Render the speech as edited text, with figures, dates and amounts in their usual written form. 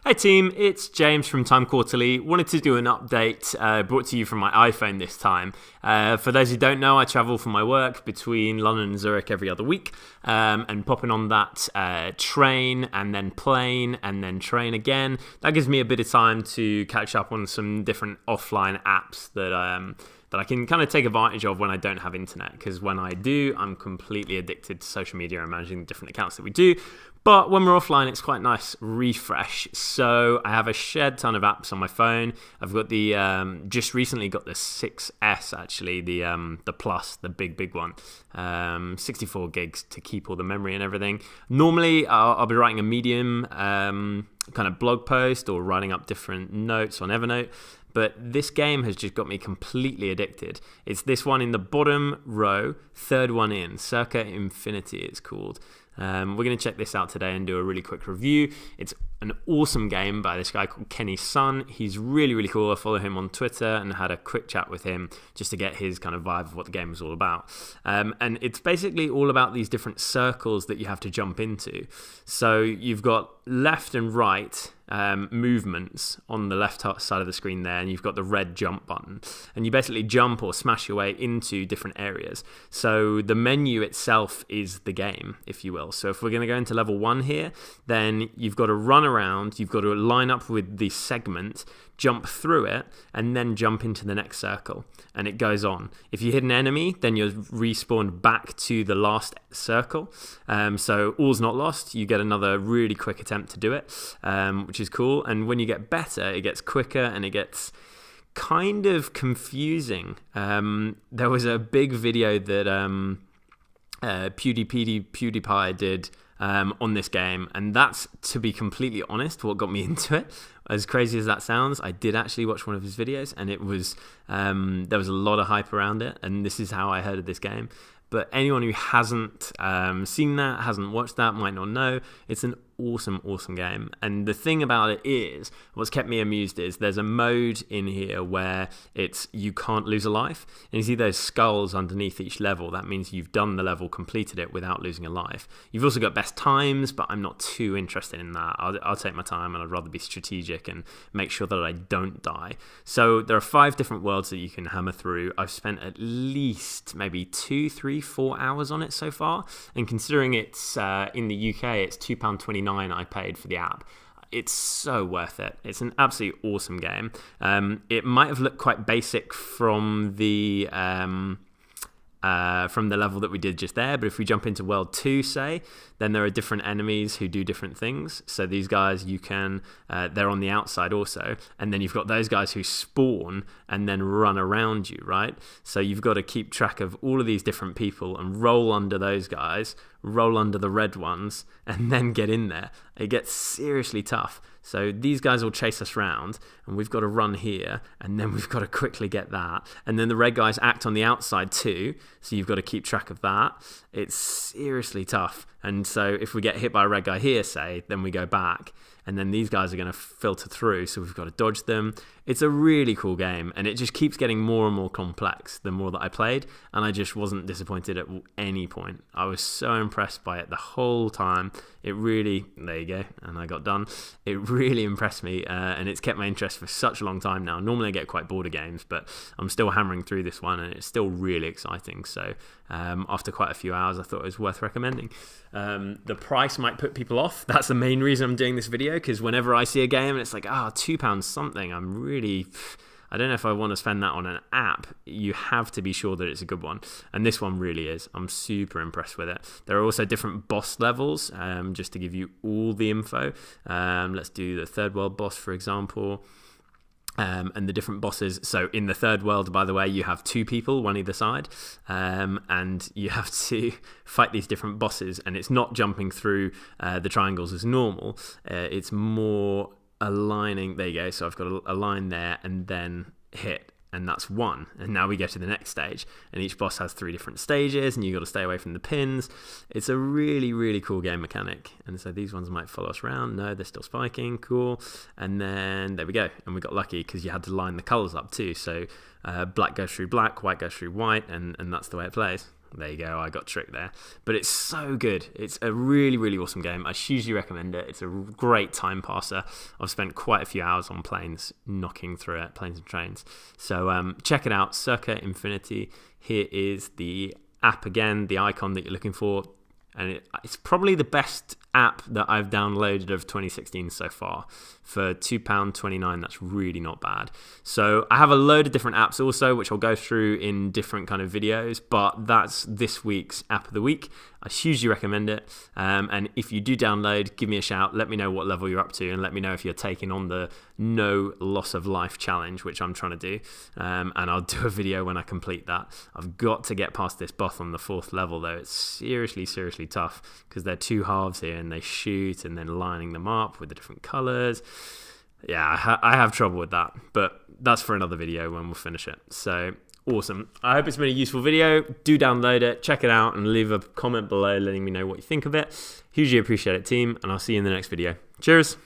Hey team, it's James from Time Quarterly. Wanted to do an update brought to you from my iPhone this time. For those who don't know, I travel for my work between London and Zurich every other week, and popping on that train and then plane and then train again. That gives me a bit of time to catch up on some different offline apps that I can kind of take advantage of when I don't have internet, because when I do, I'm completely addicted to social media and managing the different accounts that we do. But when we're offline, it's quite nice refresh. So I have a shed ton of apps on my phone. I've got the just recently got the 6S actually, the Plus, the big one, 64 gigs to keep all the memory and everything. Normally, I'll be writing a Medium kind of blog post or writing up different notes on Evernote. But this game has just got me completely addicted. It's this one in the bottom row, third one in, Circa Infinity it's called. We're going to check this out today and do a really quick review. It's an awesome game by this guy called Kenny Sun. He's really, really cool. I follow him on Twitter and had a quick chat with him just to get his kind of vibe of what the game is all about. And it's basically all about these different circles that you have to jump into. So you've got left and right movements on the left side of the screen there, and you've got the red jump button, and you basically jump or smash your way into different areas. So the menu itself is the game, if you will. So if we're going to go into level 1 here, then you've got to run around, you've got to line up with the segment, jump through it, and then jump into the next circle, and it goes on. If you hit an enemy, then you're respawned back to the last circle. So all's not lost. You get another really quick attempt to do it, which is cool. And when you get better, it gets quicker and it gets kind of confusing. There was a big video that PewDiePie did on this game, and that's, to be completely honest, what got me into it. As crazy as that sounds, I did actually watch one of his videos, and it was there was a lot of hype around it, and this is how I heard of this game. But anyone who hasn't seen that, hasn't watched that, might not know. It's an awesome game. And the thing about it is, what's kept me amused is there's a mode in here where it's you can't lose a life. And you see those skulls underneath each level. That means you've done the level, completed it without losing a life. You've also got best times, but I'm not too interested in that. I'll take my time, and I'd rather be strategic and make sure that I don't die. So there are 5 different worlds that you can hammer through. I've spent at least maybe 2, 3, 4 hours on it so far. And considering it's in the UK, it's £2.29 I paid for the app. It's so worth it. It's an absolutely awesome game. It might have looked quite basic from the level that we did just there, but if we jump into World 2, say, then there are different enemies who do different things. So these guys, you can, they're on the outside also, and then you've got those guys who spawn and then run around you, right? So you've got to keep track of all of these different people and roll under those guys, roll under the red ones, and then get in there. It gets seriously tough. So these guys will chase us round, and we've got to run here, and then we've got to quickly get that. And then the red guys act on the outside too, so you've got to keep track of that. It's seriously tough. And so if we get hit by a red guy here, say, then we go back, and then these guys are going to filter through, so we've got to dodge them. It's a really cool game, and it just keeps getting more and more complex the more that I played, and I just wasn't disappointed at any point. I was so impressed by it the whole time. It really, there you go, and I got done. It really impressed me, and it's kept my interest for such a long time now. Normally I get quite bored of games, but I'm still hammering through this one, and it's still really exciting. So after quite a few hours, I thought it was worth recommending. The price might put people off. That's the main reason I'm doing this video, because whenever I see a game and it's like, £2 something, I don't know if I want to spend that on an app. You have to be sure that it's a good one, and this one really is. I'm super impressed with it. There are also different boss levels, just to give you all the info. Let's do the third world boss, for example. And the different bosses. So in the third world, by the way, you have 2 people, one either side, and you have to fight these different bosses, and it's not jumping through the triangles as normal. It's more aligning. There you go. So I've got a line there and then hit, and that's 1. And now we go to the next stage, and each boss has 3 different stages, and you've got to stay away from the pins. It's a really, really cool game mechanic. And so these ones might follow us around. No, they're still spiking. Cool. And then there we go. And we got lucky because you had to line the colors up too. So black goes through black, white goes through white, and that's the way it plays. There you go, I got tricked there. But it's so good. It's a really, really awesome game. I hugely recommend it. It's a great time passer. I've spent quite a few hours on planes, knocking through it, planes and trains. So check it out, Circa Infinity. Here is the app again, the icon that you're looking for. And it's probably the best app that I've downloaded of 2016 so far. For £2.29, that's really not bad. So I have a load of different apps also, which I'll go through in different kind of videos, but that's this week's app of the week. I hugely recommend it. And if you do download, give me a shout. Let me know what level you're up to, and let me know if you're taking on the no loss of life challenge, which I'm trying to do. And I'll do a video when I complete that. I've got to get past this boss on the 4th level, though. It's seriously, seriously tough because they're 2 halves here, and they shoot and then lining them up with the different colors. Yeah, I have trouble with that, but that's for another video when we'll finish it. So awesome. I hope it's been a useful video. Do download it, check it out, and leave a comment below letting me know what you think of it. Hugely appreciate it, team, and I'll see you in the next video. Cheers.